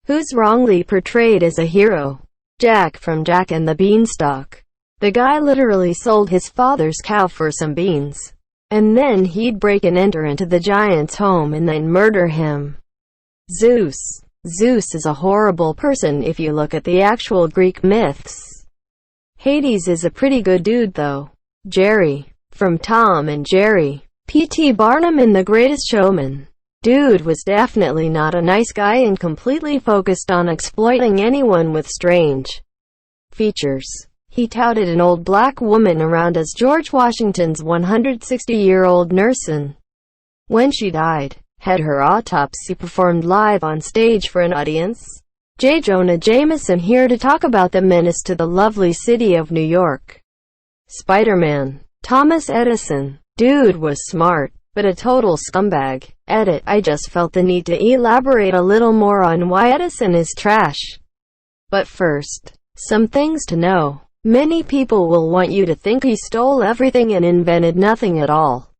Who's wrongly portrayed as a hero? Jack from Jack and the Beanstalk. The guy literally sold his father's cow for some beans. And then he'd break and enter into the giant's home and then murder him. Zeus. Zeus is a horrible person if you look at the actual Greek myths. Hades is a pretty good dude though. Jerry. From Tom and Jerry. P.T. Barnum in The Greatest Showman. Dude was definitely not a nice guy and completely focused on exploiting anyone with strange features. He touted an old black woman around as George Washington's 160-year-old nurse and, when she died, had her autopsy performed live on stage for an audience. J. Jonah Jameson here to talk about the menace to the lovely city of New York. Spider-Man. Thomas Edison. Dude was smart, but a total scumbag. Edit. I just felt the need to elaborate a little more on why Edison is trash. But first, some things to know. Many people will want you to think he stole everything and invented nothing at all.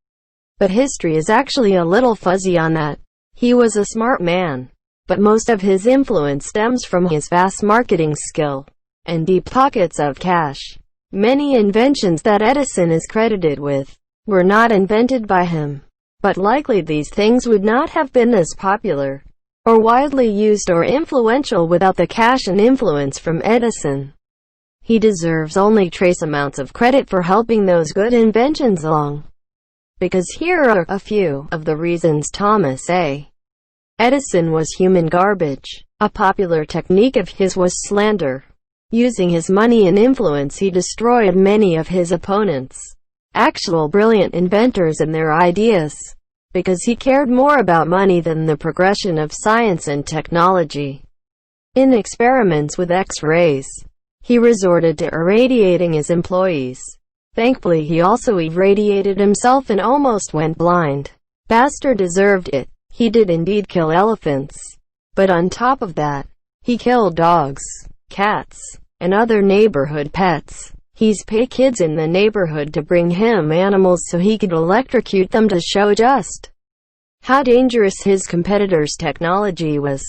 But history is actually a little fuzzy on that. He was a smart man, but most of his influence stems from his vast marketing skill and deep pockets of cash. Many inventions that Edison is credited with were not invented by him, but likely these things would not have been as popular or widely used or influential without the cash and influence from Edison. He deserves only trace amounts of credit for helping those good inventions along. Because here are a few of the reasons Thomas A. Edison was human garbage. A popular technique of his was slander. Using his money and influence he destroyed many of his opponents, actual brilliant inventors and their ideas, because he cared more about money than the progression of science and technology. In experiments with X-rays, he resorted to irradiating his employees. Thankfully he also irradiated himself and almost went blind. Bastard deserved it. He did indeed kill elephants. But on top of that, he killed dogs, cats, and other neighborhood pets. He's paid kids in the neighborhood to bring him animals so he could electrocute them to show just how dangerous his competitors' technology was.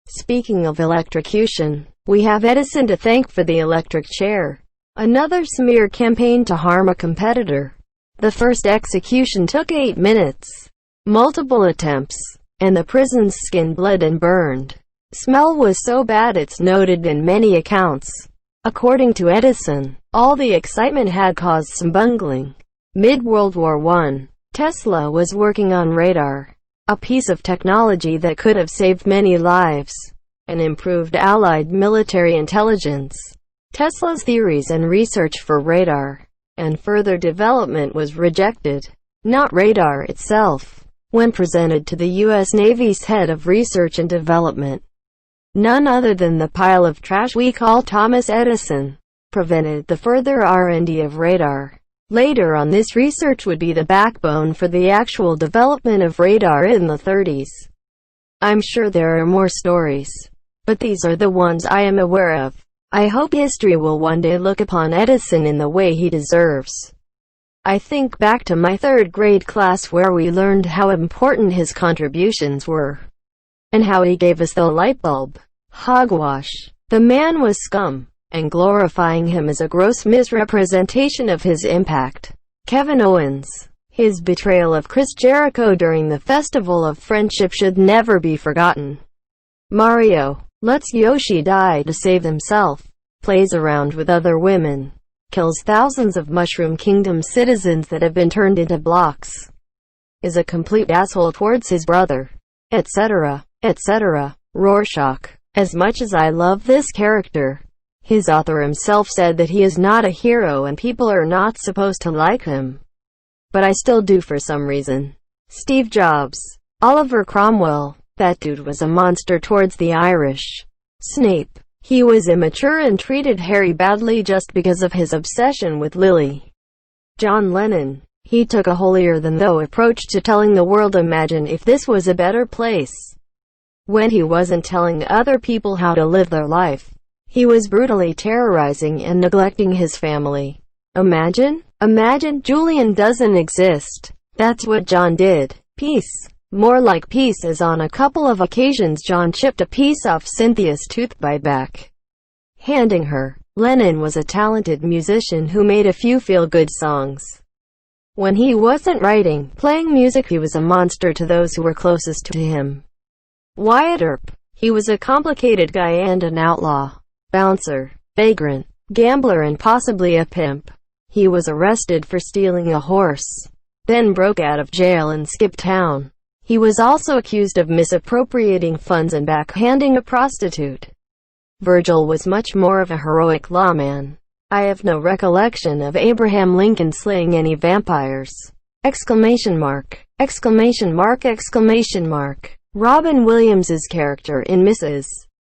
Speaking of electrocution, we have Edison to thank for the electric chair. Another smear campaign to harm a competitor. The first execution took 8 minutes. Multiple attempts, and the prison's skin bled and burned. Smell was so bad it's noted in many accounts. According to Edison, all the excitement had caused some bungling. Mid-World War I, Tesla was working on radar, a piece of technology that could have saved many lives and improved Allied military intelligence. Tesla's theories and research for radar and further development was rejected, not radar itself, when presented to the U.S. Navy's head of research and development. None other than the pile of trash we call Thomas Edison prevented the further R&D of radar. Later on, this research would be the backbone for the actual development of radar in the 30s. I'm sure there are more stories, but these are the ones I am aware of. I hope history will one day look upon Edison in the way he deserves. I think back to my 3rd grade class where we learned how important his contributions were, and how he gave us the light bulb. Hogwash. The man was scum, and glorifying him is a gross misrepresentation of his impact. Kevin Owens. His betrayal of Chris Jericho during the Festival of Friendship should never be forgotten. Mario. Lets Yoshi die to save himself, plays around with other women, kills thousands of Mushroom Kingdom citizens that have been turned into blocks, is a complete asshole towards his brother, etc., etc. Rorschach. As much as I love this character, his author himself said that he is not a hero and people are not supposed to like him. But I still do for some reason. Steve Jobs. Oliver Cromwell. That dude was a monster towards the Irish. Snape. He was immature and treated Harry badly just because of his obsession with Lily. John Lennon. He took a holier-than-thou approach to telling the world imagine if this was a better place. When he wasn't telling other people how to live their life, he was brutally terrorizing and neglecting his family. Imagine? Imagine Julian doesn't exist. That's what John did. Peace. More like pieces. On a couple of occasions John chipped a piece off Cynthia's tooth by back handing her. Lennon was a talented musician who made a few feel-good songs. When he wasn't writing, playing music, he was a monster to those who were closest to him. Wyatt Earp. He was a complicated guy and an outlaw, bouncer, vagrant, gambler and possibly a pimp. He was arrested for stealing a horse, then broke out of jail and skipped town. He was also accused of misappropriating funds and backhanding a prostitute. Virgil was much more of a heroic lawman. I have no recollection of Abraham Lincoln slaying any vampires. Exclamation mark. Exclamation mark. Exclamation mark. Robin Williams's character in Mrs.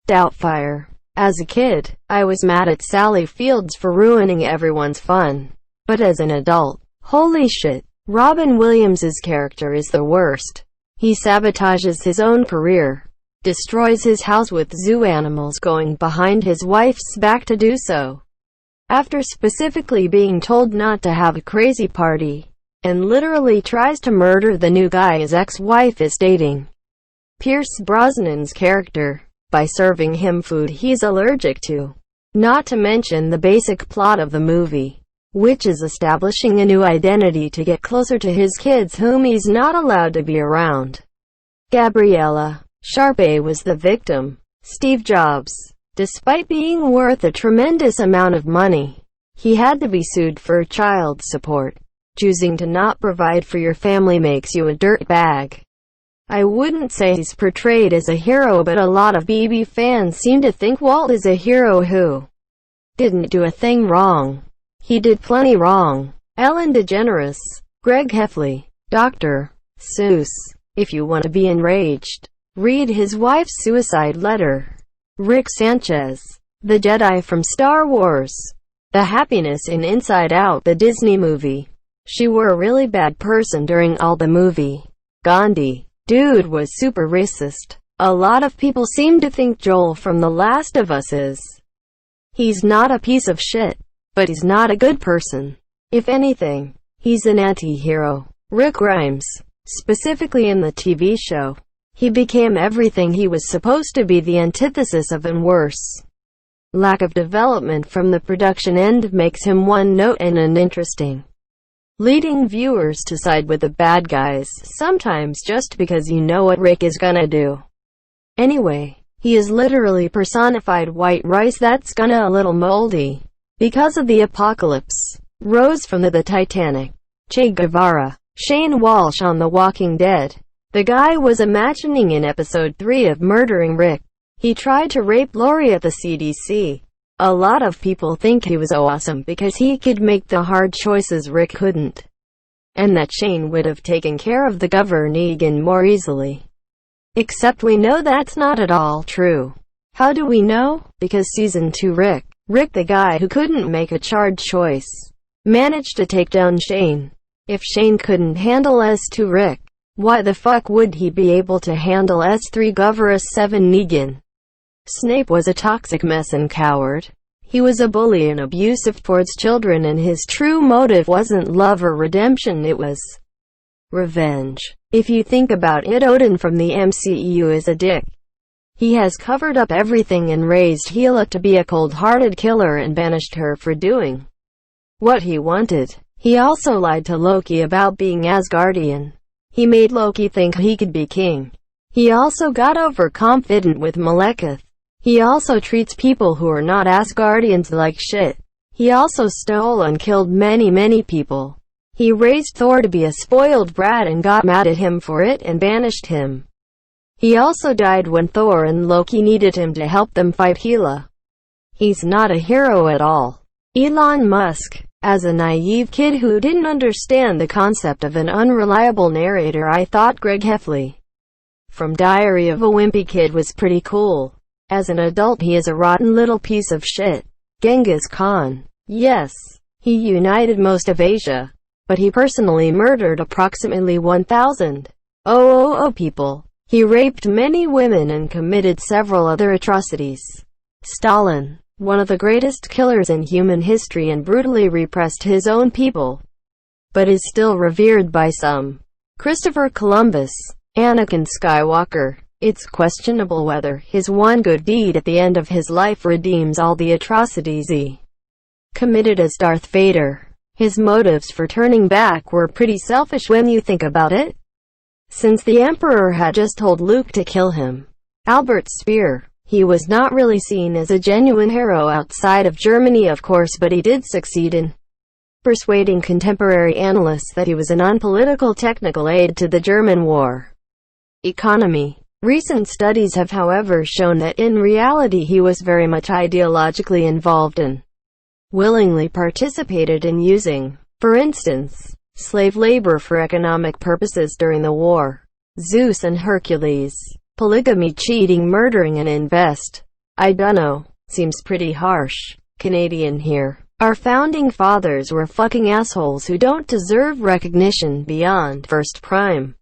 Doubtfire. As a kid, I was mad at Sally Fields for ruining everyone's fun. But as an adult, holy shit, Robin Williams's character is the worst. He sabotages his own career, destroys his house with zoo animals, going behind his wife's back to do so, after specifically being told not to have a crazy party, and literally tries to murder the new guy his ex-wife is dating. Pierce Brosnan's character, by serving him food he's allergic to. Not to mention the basic plot of the movie, which is establishing a new identity to get closer to his kids whom he's not allowed to be around. Gabriella Sharpe was the victim. Steve Jobs. Despite being worth a tremendous amount of money, he had to be sued for child support. Choosing to not provide for your family makes you a dirtbag. I wouldn't say he's portrayed as a hero, but a lot of BB fans seem to think Walt is a hero who didn't do a thing wrong. He did plenty wrong. Ellen DeGeneres. Greg Heffley. Dr. Seuss. If you want to be enraged, read his wife's suicide letter. Rick Sanchez. The Jedi from Star Wars. The happiness in Inside Out, the Disney movie. She were a really bad person during all the movie. Gandhi. Dude was super racist. A lot of people seem to think Joel from The Last of Us is. He's not a piece of shit, but he's not a good person. If anything, he's an anti-hero. Rick Grimes. Specifically in the TV show, he became everything he was supposed to be, the antithesis of, and worse. Lack of development from the production end makes him one-note and uninteresting, leading viewers to side with the bad guys, sometimes just because you know what Rick is gonna do. Anyway, he is literally personified white rice that's gonna a little moldy because of the apocalypse. Rose from the Titanic. Che Guevara. Shane Walsh on The Walking Dead. The guy was imagining in episode 3 of murdering Rick. He tried to rape Lori at the CDC. A lot of people think he was awesome because he could make the hard choices Rick couldn't, and that Shane would have taken care of the Governor Negan more easily. Except we know that's not at all true. How do we know? Because season 2 Rick, the guy who couldn't make a hard choice, managed to take down Shane. If Shane couldn't handle S2 Rick, why the fuck would he be able to handle S3 Governor 7 Negan? Snape was a toxic mess and coward. He was a bully and abusive towards children, and his true motive wasn't love or redemption, it was revenge. If you think about it, Odin from the MCU is a dick. He has covered up everything and raised Hela to be a cold-hearted killer and banished her for doing what he wanted. He also lied to Loki about being Asgardian. He made Loki think he could be king. He also got overconfident with Malekith. He also treats people who are not Asgardians like shit. He also stole and killed many people. He raised Thor to be a spoiled brat and got mad at him for it and banished him. He also died when Thor and Loki needed him to help them fight Hela. He's not a hero at all. Elon Musk. As a naive kid who didn't understand the concept of an unreliable narrator, I thought Greg Heffley from Diary of a Wimpy Kid was pretty cool. As an adult, he is a rotten little piece of shit. Genghis Khan. Yes, he united most of Asia, but he personally murdered approximately 1,000 people. He raped many women and committed several other atrocities. Stalin. One of the greatest killers in human history, and brutally repressed his own people, but is still revered by some. Christopher Columbus. Anakin Skywalker. It's questionable whether his one good deed at the end of his life redeems all the atrocities he committed as Darth Vader. His motives for turning back were pretty selfish when you think about it, since the Emperor had just told Luke to kill him. Albert Speer. He was not really seen as a genuine hero outside of Germany, of course, but he did succeed in persuading contemporary analysts that he was an unpolitical technical aid to the German war economy. Recent studies have, however, shown that in reality he was very much ideologically involved and willingly participated in using, for instance, slave labor for economic purposes during the war. Zeus and Hercules. Polygamy, cheating, murdering, and invest. I dunno. Seems pretty harsh. Canadian here. Our founding fathers were fucking assholes who don't deserve recognition beyond first prime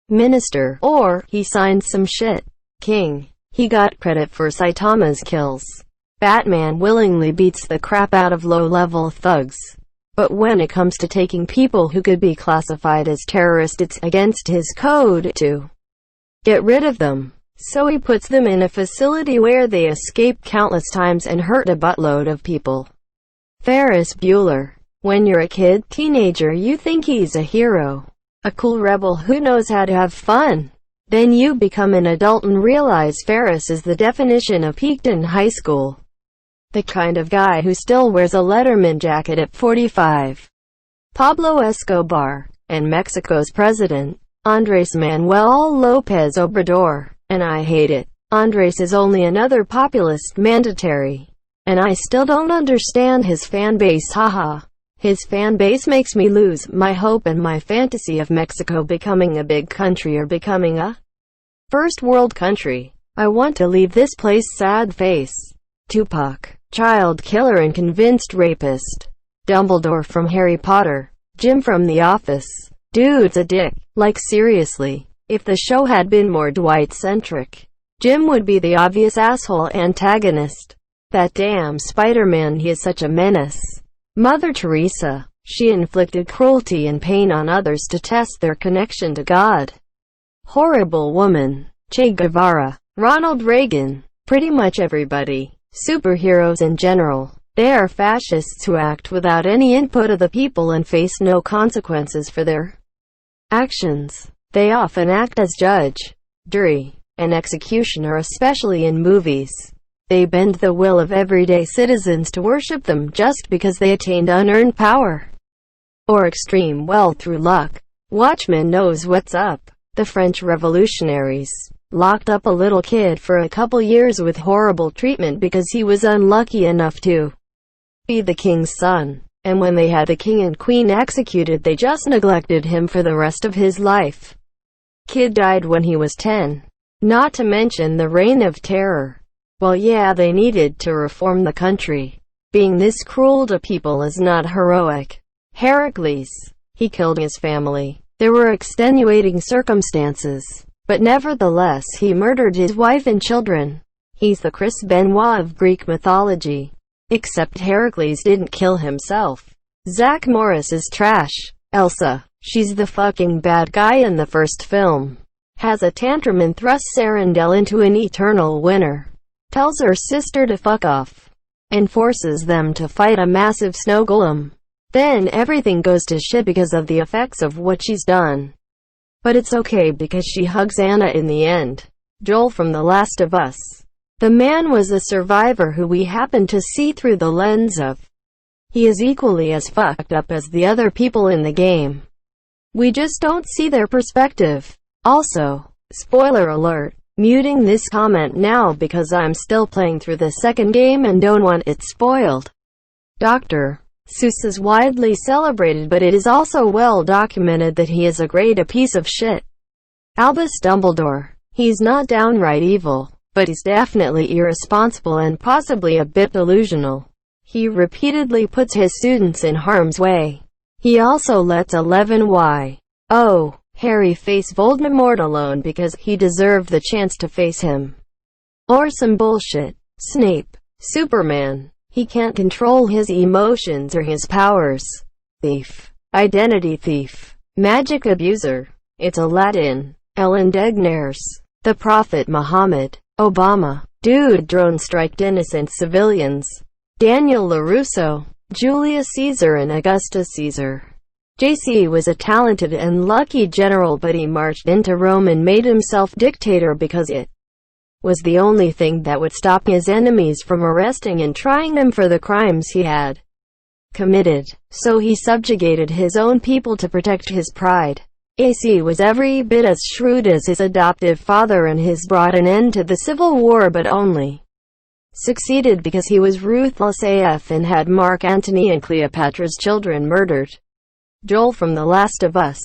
minister, or he signed some shit. King. He got credit for Saitama's kills. Batman willingly beats the crap out of low-level thugs. But when it comes to taking people who could be classified as terrorists, it's against his code to get rid of them. So he puts them in a facility where they escape countless times and hurt a buttload of people. Ferris Bueller. When you're a kid, teenager, you think he's a hero, a cool rebel who knows how to have fun. Then you become an adult and realize Ferris is the definition of peaked in high school. The kind of guy who still wears a Letterman jacket at 45. Pablo Escobar. And Mexico's president, Andrés Manuel López Obrador. And I hate it. Andrés is only another populist mandatory. And I still don't understand his fan base, haha. His fan base makes me lose my hope and my fantasy of Mexico becoming a big country or becoming a first world country. I want to leave this place, sad face. Tupac. Child killer and convinced rapist. Dumbledore from Harry Potter. Jim from The Office. Dude's a dick. Like seriously, if the show had been more Dwight-centric, Jim would be the obvious asshole antagonist. That damn Spider-Man, he is such a menace. Mother Teresa. She inflicted cruelty and pain on others to test their connection to God. Horrible woman. Che Guevara. Ronald Reagan. Pretty much everybody. Superheroes in general. They are fascists who act without any input of the people and face no consequences for their actions. They often act as judge, jury, and executioner, especially in movies. They bend the will of everyday citizens to worship them just because they attained unearned power or extreme wealth through luck. Watchmen knows what's up. The French revolutionaries locked up a little kid for a couple years with horrible treatment because he was unlucky enough to be the king's son. And when they had the king and queen executed, they just neglected him for the rest of his life. Kid died when he was 10. Not to mention the reign of terror. Well, yeah, they needed to reform the country. Being this cruel to people is not heroic. Heracles. He killed his family. There were extenuating circumstances, but nevertheless he murdered his wife and children. He's the Chris Benoit of Greek mythology. Except Heracles didn't kill himself. Zach Morris is trash. Elsa. She's the fucking bad guy in the first film. Has a tantrum and thrusts Arendelle into an eternal winter. Tells her sister to fuck off. And forces them to fight a massive snow golem. Then everything goes to shit because of the effects of what she's done. But it's okay because she hugs Anna in the end. Joel from The Last of Us. The man was a survivor who we happen to see through the lens of. He is equally as fucked up as the other people in the game. We just don't see their perspective. Also, spoiler alert, muting this comment now because I'm still playing through the second game and don't want it spoiled. Dr. Seuss is widely celebrated, but it is also well documented that he is a piece of shit. Albus Dumbledore. He's not downright evil, but he's definitely irresponsible and possibly a bit delusional. He repeatedly puts his students in harm's way. He also lets 11Y. Harry face Voldemort alone because he deserved the chance to face him. Or some bullshit. Snape. Superman. He can't control his emotions or his powers. Thief. Identity thief. Magic abuser. It's Aladdin. Ellen DeGeneres, the Prophet Muhammad, Obama, Dude drone striked innocent civilians, Daniel LaRusso, Julius Caesar and Augustus Caesar. JC was a talented and lucky general, but he marched into Rome and made himself dictator because it was the only thing that would stop his enemies from arresting and trying him for the crimes he had committed. So he subjugated his own people to protect his pride. AC was every bit as shrewd as his adoptive father and has brought an end to the Civil War, but only succeeded because he was ruthless AF and had Mark Antony and Cleopatra's children murdered. Joel from The Last of Us.